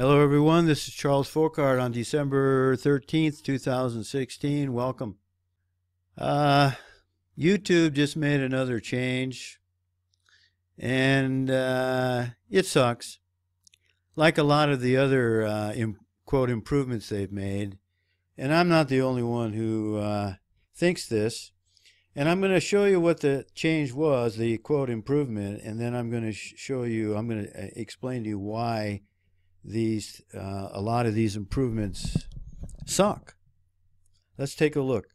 Hello everyone, this is Charles Folkart on December 13th, 2016. Welcome. YouTube just made another change, and it sucks. Like a lot of the other quote improvements they've made, and I'm not the only one who thinks this. And I'm going to show you what the change was, the quote improvement, and then I'm going to explain to you why a lot of these improvements suck. Let's take a look.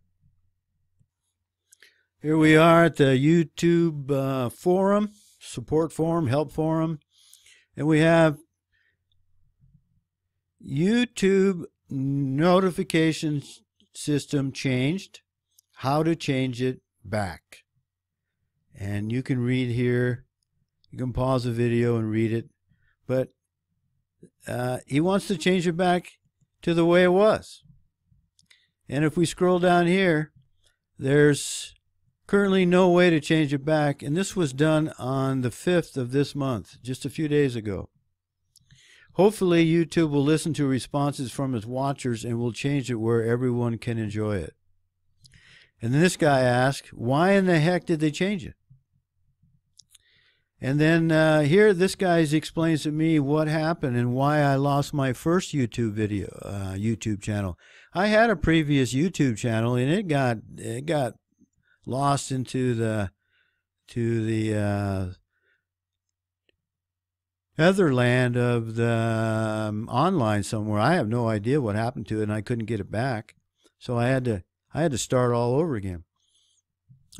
Here we are at the YouTube forum, support forum, help forum, and we have YouTube notification system changed, how to change it back. And you can read here, you can pause the video and read it, but he wants to change it back to the way it was. And if we scroll down here, there's currently no way to change it back, and this was done on the 5th of this month, just a few days ago. Hopefully YouTube will listen to responses from its watchers and will change it where everyone can enjoy it. And then this guy asked, why in the heck did they change it? And then here this guy explains to me what happened and why I lost my first YouTube channel. I had a previous YouTube channel, and it got lost into the otherland of the online somewhere. I have no idea what happened to it, and I couldn't get it back. So I had to start all over again.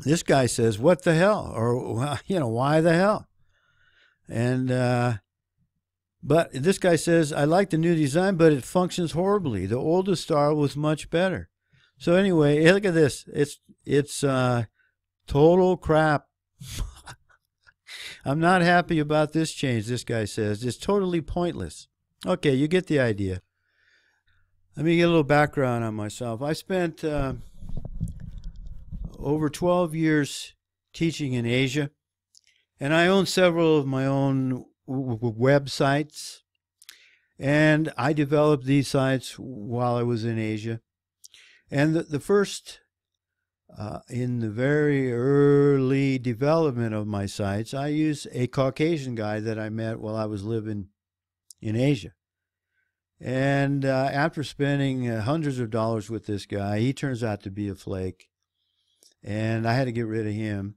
This guy says, what the hell? Or, why the hell? And but this guy says, I like the new design, but it functions horribly. The oldest style was much better. So anyway, look at this. It's total crap. I'm not happy about this change, this guy says. It's totally pointless. Okay, you get the idea. Let me get a little background on myself. I spent over 12 years teaching in Asia, and I own several of my own websites, and I developed these sites while I was in Asia. And the first, in the very early development of my sites, I used a Caucasian guy that I met while I was living in Asia. And after spending hundreds of dollars with this guy, he turns out to be a flake, and I had to get rid of him.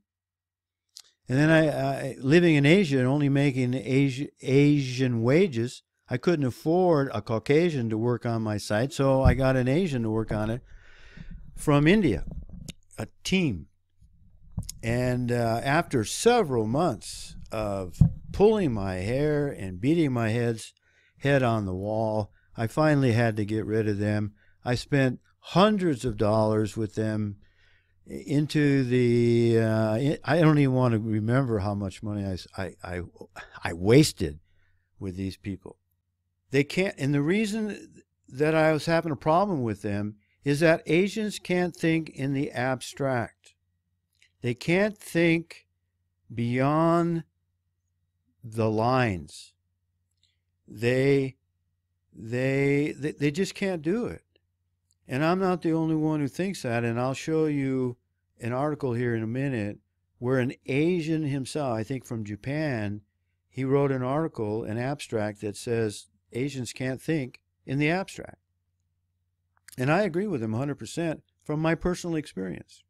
And then I living in Asia and only making Asian wages, I couldn't afford a Caucasian to work on my site, so I got an Asian to work on it from India, a team. And after several months of pulling my hair and beating my head on the wall, I finally had to get rid of them. I spent hundreds of dollars with them into the I don't even want to remember how much money I wasted with these people. They can't, and the reason that I was having a problem with them is that Asians can't think in the abstract. They can't think beyond the lines. They just can't do it. And I'm not the only one who thinks that, and I'll show you an article here in a minute where an Asian himself, I think from Japan, he wrote an article, an abstract, that says Asians can't think in the abstract. And I agree with him 100% from my personal experience.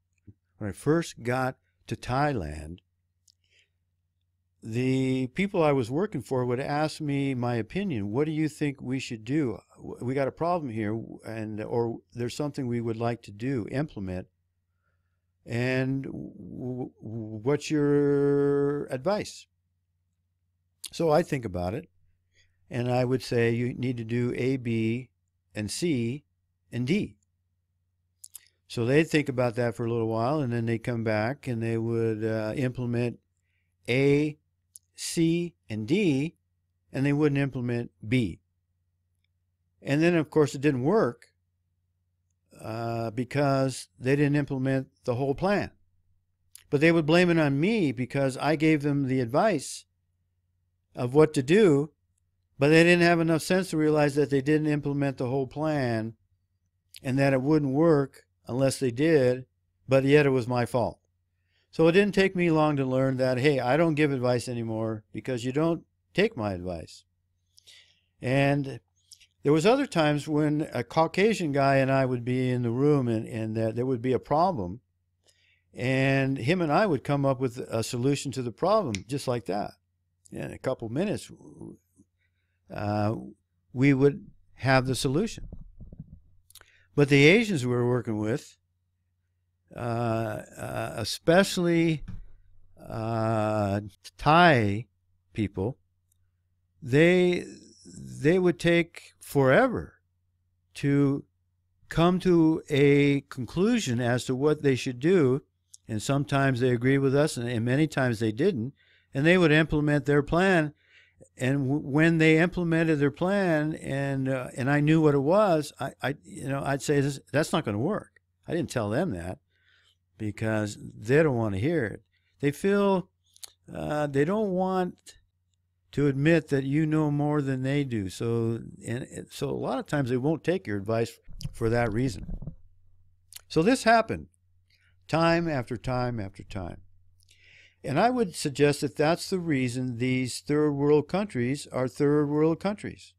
When I first got to Thailand, the people I was working for would ask me my opinion. What do you think we should do? We got a problem here, or there's something we would like to do, implement. And what's your advice? So I think about it, and I would say you need to do A, B, and C, and D. So they'd think about that for a little while, and then they'd come back and they would implement A, C, and D, and they wouldn't implement B. And then, of course, it didn't work because they didn't implement the whole plan. But they would blame it on me because I gave them the advice of what to do, But they didn't have enough sense to realize that they didn't implement the whole plan and that it wouldn't work unless they did, but yet it was my fault. So it didn't take me long to learn that, hey, I don't give advice anymore because you don't take my advice. And there was other times when a Caucasian guy and I would be in the room and there would be a problem, and him and I would come up with a solution to the problem just like that. In a couple minutes, we would have the solution. But the Asians we were working with, especially Thai people, they would take forever to come to a conclusion as to what they should do, and sometimes they agreed with us, and many times they didn't, and they would implement their plan. And when they implemented their plan, and I knew what it was, I'd say that's not going to work. I didn't tell them that because they don't want to hear it. They feel they don't want to admit that you know more than they do. So a lot of times they won't take your advice for that reason. So this happened time after time after time. And I would suggest that that's the reason these third world countries are third world countries.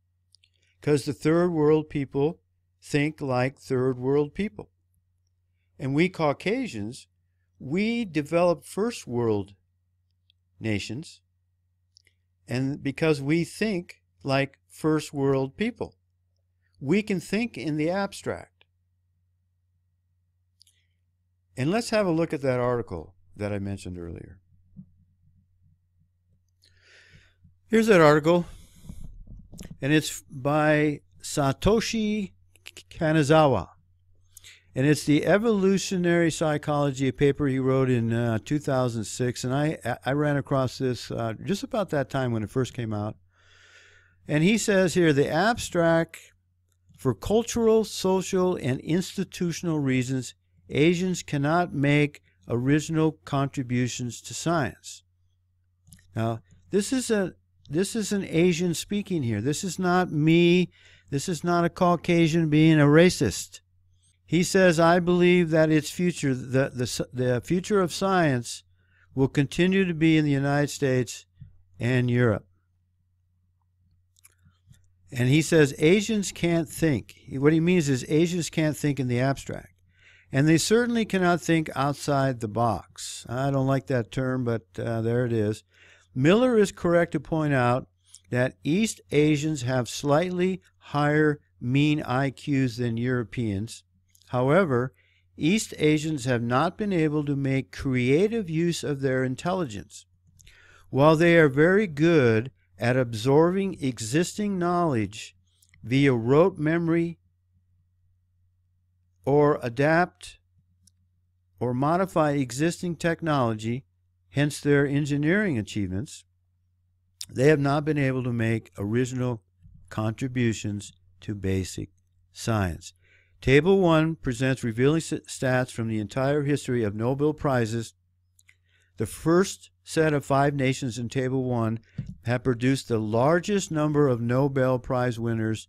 Because the third world people think like third world people. And we Caucasians, we developed first world nations, and because we think like first world people. We can think in the abstract. And let's have a look at that article that I mentioned earlier. Here's that article, and it's by Satoshi Kanazawa. And it's the Evolutionary Psychology, a paper he wrote in 2006. And I ran across this just about that time when it first came out. And he says here, the abstract, for cultural, social, and institutional reasons, Asians cannot make original contributions to science. Now, this is an Asian speaking here. This is not me. This is not a Caucasian being a racist. He says, I believe that its future, the future of science, will continue to be in the United States and Europe. And he says Asians can't think. What he means is Asians can't think in the abstract. And they certainly cannot think outside the box. I don't like that term, but there it is. Miller is correct to point out that East Asians have slightly higher mean IQs than Europeans. However, East Asians have not been able to make creative use of their intelligence. While they are very good at absorbing existing knowledge via rote memory or adapt or modify existing technology, hence their engineering achievements, they have not been able to make original contributions to basic science. Table 1 presents revealing stats from the entire history of Nobel Prizes. The first set of 5 nations in Table 1 have produced the largest number of Nobel Prize winners: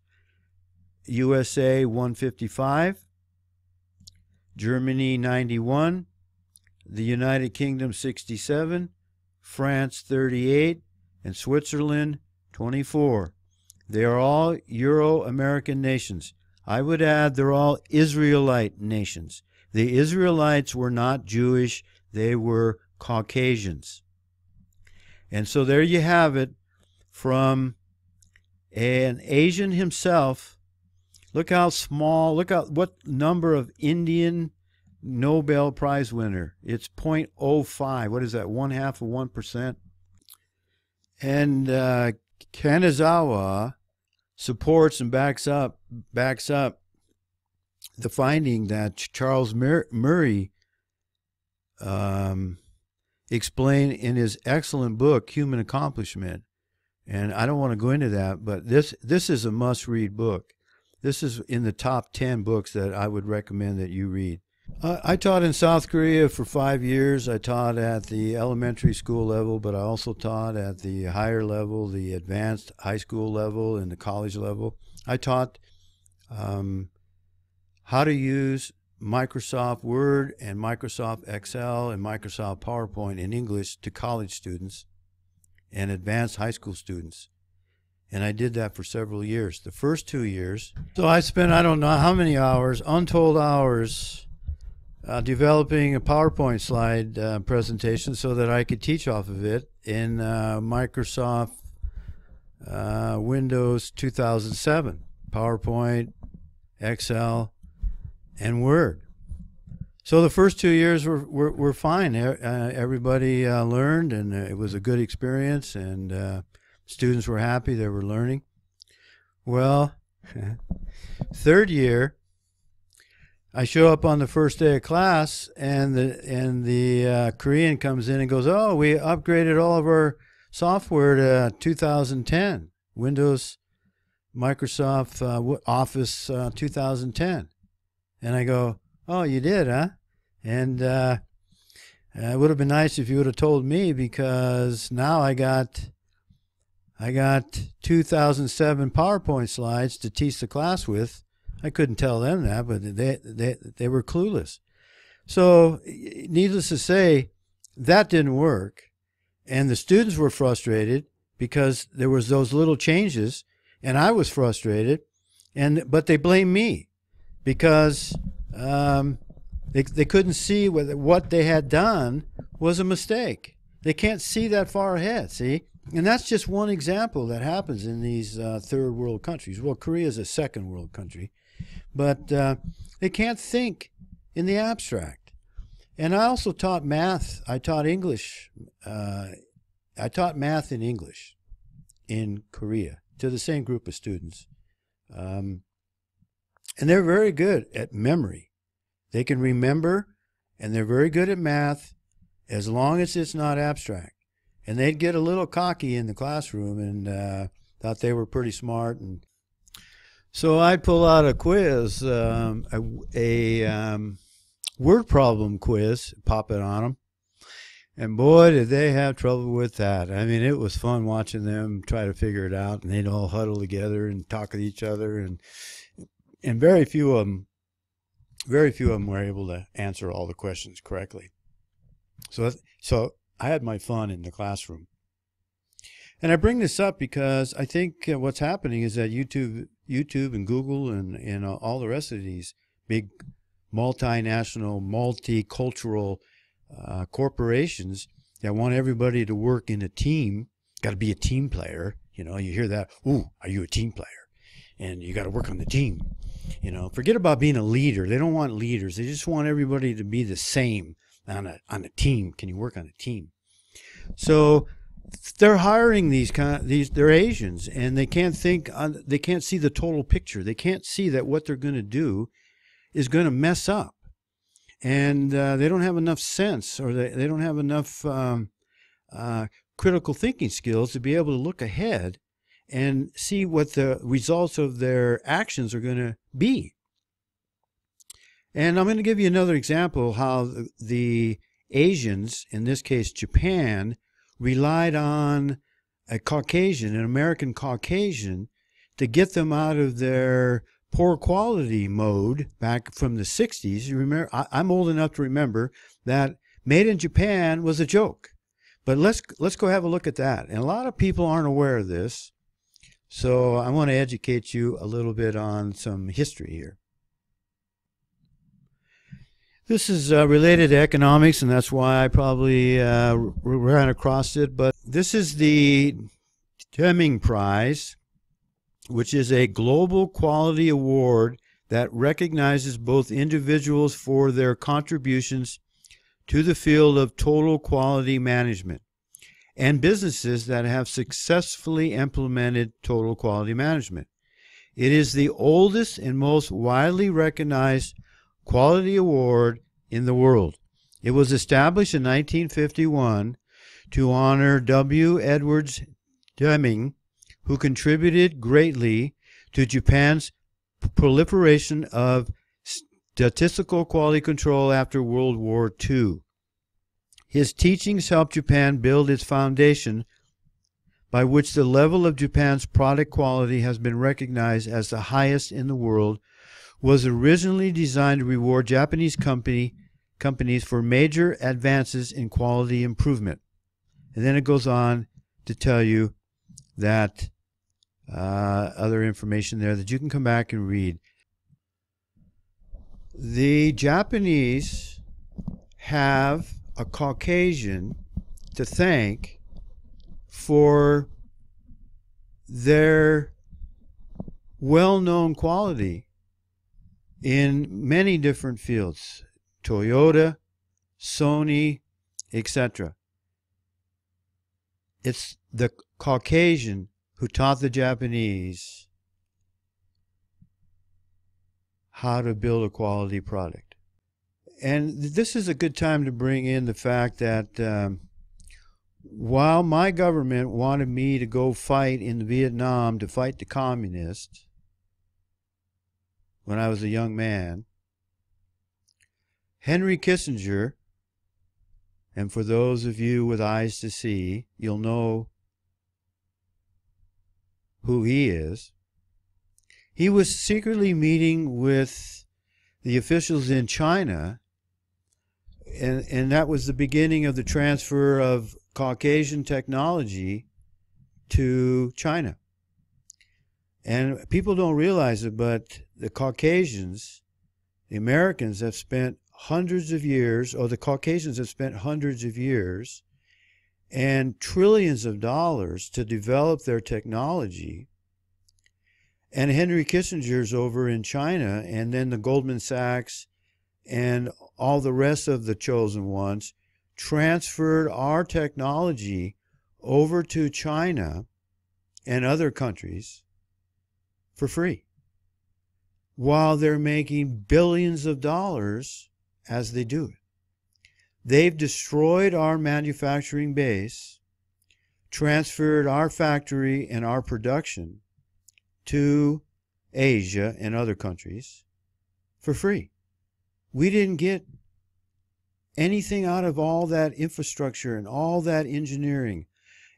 USA 155, Germany 91, the United Kingdom 67, France 38, and Switzerland 24. They are all Euro-American nations. I would add they're all Israelite nations. The Israelites were not Jewish, they were Caucasians. And so there you have it from an Asian himself. Look how small, look at what number of Indian Nobel Prize winner. It's 0.05. What is that, 1/2 of 1%? And Kanazawa supports and backs up the finding that Charles Murray explained in his excellent book, Human Accomplishment. And I don't want to go into that, but this is a must-read book. This is in the top 10 books that I would recommend that you read. I taught in South Korea for 5 years. I taught at the elementary school level, but I also taught at the higher level, the advanced high school level, and the college level. I taught how to use Microsoft Word and Microsoft Excel and Microsoft PowerPoint in English to college students and advanced high school students. And I did that for several years. The first 2 years, so I spent I don't know how many hours, untold hours, developing a PowerPoint slide presentation so that I could teach off of it in Microsoft Windows 2007, PowerPoint, Excel, and Word. So the first 2 years were fine. Everybody learned, and it was a good experience, and students were happy. They were learning. Well, third year, I show up on the first day of class, and the Korean comes in and goes, "Oh, we upgraded all of our software to 2010, Windows, Microsoft Office 2010." And I go, "Oh, you did, huh?" And it would have been nice if you would have told me, because now I got 2007 PowerPoint slides to teach the class with. I couldn't tell them that, but they were clueless. So needless to say, that didn't work. And the students were frustrated because there was those little changes, and I was frustrated. But they blamed me because they couldn't see whether what they had done was a mistake. They can't see that far ahead, see? And that's just one example that happens in these third world countries. Well, Korea is a second world country. But they can't think in the abstract. And I also taught math. I taught English. I taught math and English in Korea to the same group of students. And they're very good at memory. They can remember, and they're very good at math as long as it's not abstract. And they'd get a little cocky in the classroom and thought they were pretty smart. And so I'd pull out a quiz, a word problem quiz, pop it on them. And boy, did they have trouble with that. I mean, it was fun watching them try to figure it out, and they'd all huddle together and talk with each other. And very few of them were able to answer all the questions correctly. So I had my fun in the classroom. And I bring this up because I think what's happening is that YouTube and Google and all the rest of these big multinational, multicultural corporations that want everybody to work in a team, got to be a team player. You know, you hear that, "Ooh, are you a team player?" And you got to work on the team. You know, forget about being a leader. They don't want leaders. They just want everybody to be the same on a team. Can you work on a team? So they're hiring they're Asians, and they can't they can't see the total picture. They can't see that what they're going to do is going to mess up, and they don't have enough sense, or they don't have enough critical thinking skills to be able to look ahead and see what the results of their actions are going to be. And I'm going to give you another example how the Asians, in this case Japan, relied on a Caucasian, an American Caucasian, to get them out of their poor quality mode back from the 60s. You remember, I'm old enough to remember that Made in Japan was a joke. But let's go have a look at that. And a lot of people aren't aware of this. So I want to educate you a little bit on some history here. This is related to economics, and that's why I probably ran across it. But this is the Deming Prize, which is a global quality award that recognizes both individuals for their contributions to the field of total quality management and businesses that have successfully implemented total quality management. It is the oldest and most widely recognized quality award in the world. It was established in 1951 to honor W. Edwards Deming, who contributed greatly to Japan's proliferation of statistical quality control after World War II. His teachings helped Japan build its foundation by which the level of Japan's product quality has been recognized as the highest in the world, was originally designed to reward Japanese companies for major advances in quality improvement. And then it goes on to tell you that other information there that you can come back and read. The Japanese have a Caucasian to thank for their well-known quality in many different fields, Toyota, Sony, etc. It's the Caucasian who taught the Japanese how to build a quality product. And this is a good time to bring in the fact that while my government wanted me to go fight in Vietnam to fight the communists when I was a young man, Henry Kissinger, and for those of you with eyes to see, you'll know who he is. He was secretly meeting with the officials in China, and that was the beginning of the transfer of Caucasian technology to China. And people don't realize it, but the Caucasians, the Americans have spent hundreds of years, or the Caucasians have spent hundreds of years and trillions of dollars to develop their technology. And Henry Kissinger's over in China, and then the Goldman Sachs and all the rest of the chosen ones transferred our technology over to China and other countries for free, while they're making billions of dollars as they do it. They've destroyed our manufacturing base, transferred our factory and our production to Asia and other countries for free. We didn't get anything out of all that infrastructure and all that engineering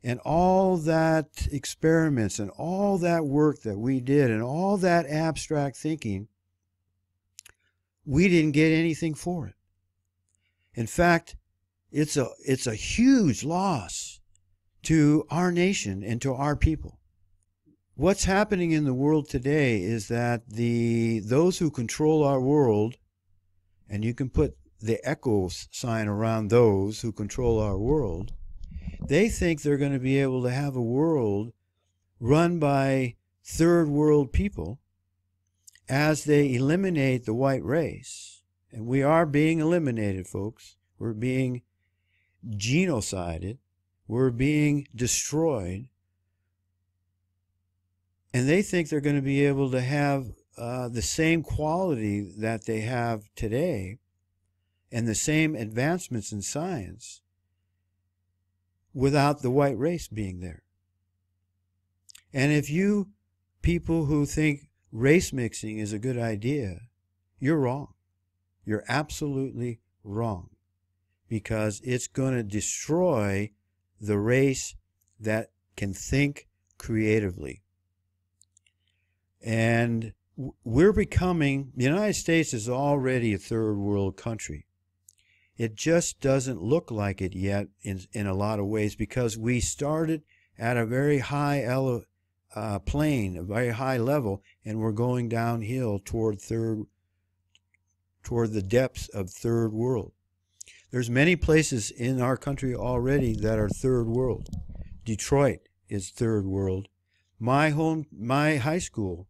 and all that experiments and all that work that we did and all that abstract thinking. We didn't get anything for it. In fact, it's a huge loss to our nation and to our people. What's happening in the world today is that those who control our world, and you can put the echo sign around those who control our world, they think they're going to be able to have a world run by third world people as they eliminate the white race. And we are being eliminated, folks. We're being genocided. We're being destroyed. And they think they're going to be able to have the same quality that they have today and the same advancements in science without the white race being there. And if you people who think race mixing is a good idea, you're wrong. You're absolutely wrong, because it's going to destroy the race that can think creatively. And we're becoming, the United States is already a third world country. It just doesn't look like it yet in a lot of ways, because we started at a very high plane, a very high level, and we're going downhill toward the depths of third world. There's many places in our country already that are third world. Detroit is third world. My high school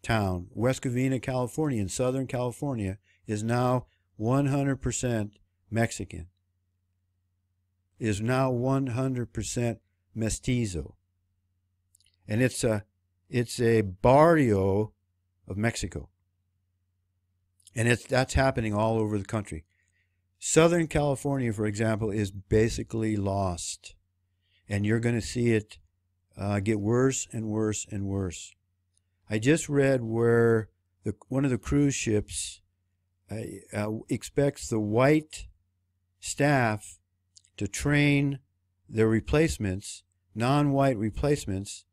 town, West Covina, California, in Southern California, is now 100% Mexican. Is now 100% mestizo. And it's a barrio of Mexico. And that's happening all over the country. Southern California, for example, is basically lost. And you're going to see it get worse and worse and worse. I just read where one of the cruise ships expects the white staff to train their replacements, non-white replacements,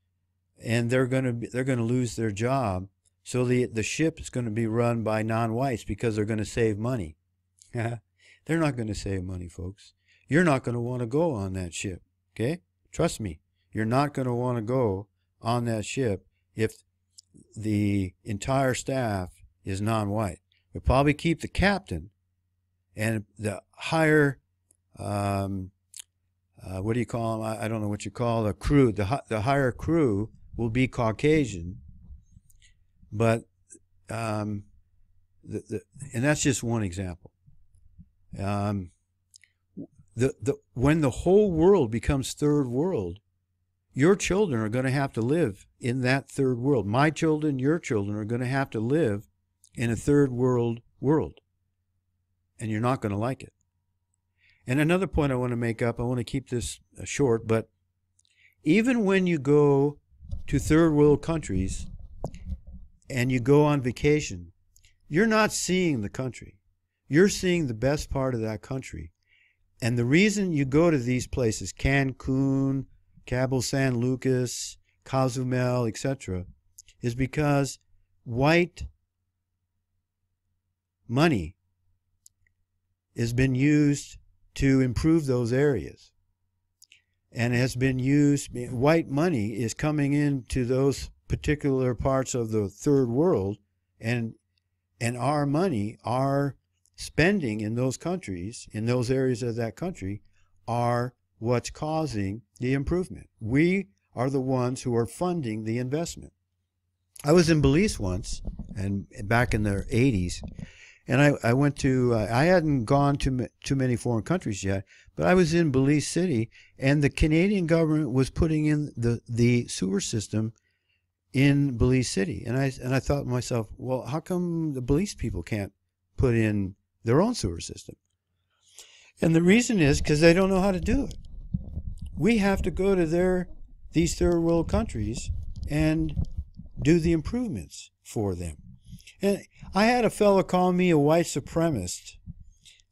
and they're going to lose their job. So the ship is going to be run by non-whites because they're going to save money. They're not going to save money, folks. You're not going to want to go on that ship, okay? Trust me, you're not going to want to go on that ship if the entire staff is non-white. They'll probably keep the captain and the higher, what do you call them? I don't know what you call the crew. The higher crew will be Caucasian, but and that's just one example. When the whole world becomes third world, your children are going to have to live in that third world. My children, your children are going to have to live in a third world, and you're not going to like it. And another point I want to make up, I want to keep this short, but even when you go to third world countries and you go on vacation, you're not seeing the country. You're seeing the best part of that country. And the reason you go to these places, Cancun, Cabo San Lucas, Cozumel, etc., is because white money has been used to improve those areas, and has been used. White money is coming into those particular parts of the third world, and our money, our spending in those countries, in those areas of that country, are what's causing the improvement. We are the ones who are funding the investment. I was in Belize once, and back in the 80s, and I went to, I hadn't gone to too many foreign countries yet, but I was in Belize City, and the Canadian government was putting in the sewer system in Belize City. And I thought to myself, well, how come the Belize people can't put in their own sewer system? And the reason is because they don't know how to do it. We have to go to these third world countries and do the improvements for them. And I had a fellow call me a white supremacist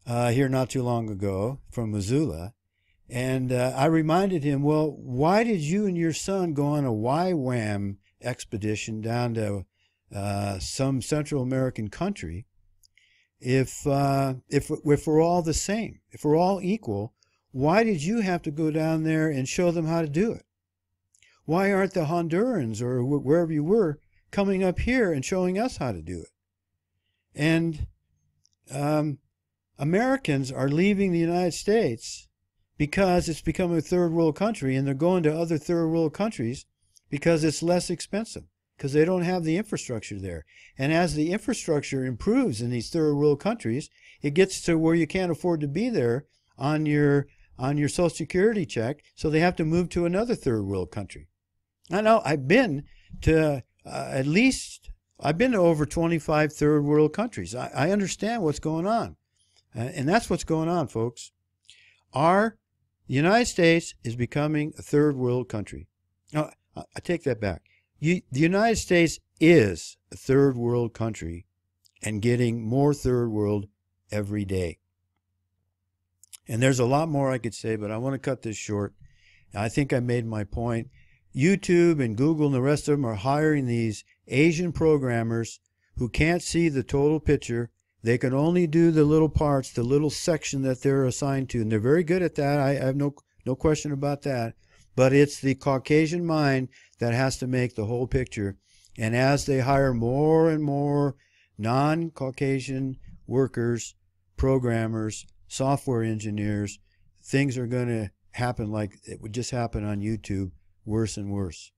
here not too long ago from Missoula, and I reminded him, well, why did you and your son go on a YWAM expedition down to some Central American country if we're all the same, if we're all equal? Why did you have to go down there and show them how to do it? Why aren't the Hondurans or wherever you were coming up here and showing us how to do it? And Americans are leaving the United States because it's become a third world country, and they're going to other third world countries because it's less expensive, because they don't have the infrastructure there. And as the infrastructure improves in these third world countries, it gets to where you can't afford to be there on your Social Security check, so they have to move to another third world country. I know I've been to I've been to over 25 third world countries. I understand what's going on. And that's what's going on, folks. The United States is becoming a third world country. No, I take that back. The United States is a third world country and getting more third world every day. And there's a lot more I could say, but I want to cut this short. I think I made my point. YouTube and Google and the rest of them are hiring these Asian programmers who can't see the total picture. They can only do the little parts, the little section that they're assigned to, and they're very good at that. I have no question about that. But it's the Caucasian mind that has to make the whole picture. And as they hire more and more non-Caucasian workers, programmers, software engineers, things are going to happen like it would just happen on YouTube, worse and worse.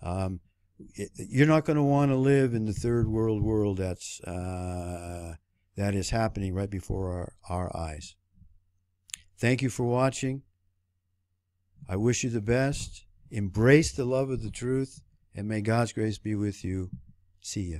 You're not going to want to live in the third world that is happening right before our eyes. Thank you for watching. I wish you the best. Embrace the love of the truth, and may God's grace be with you. See ya.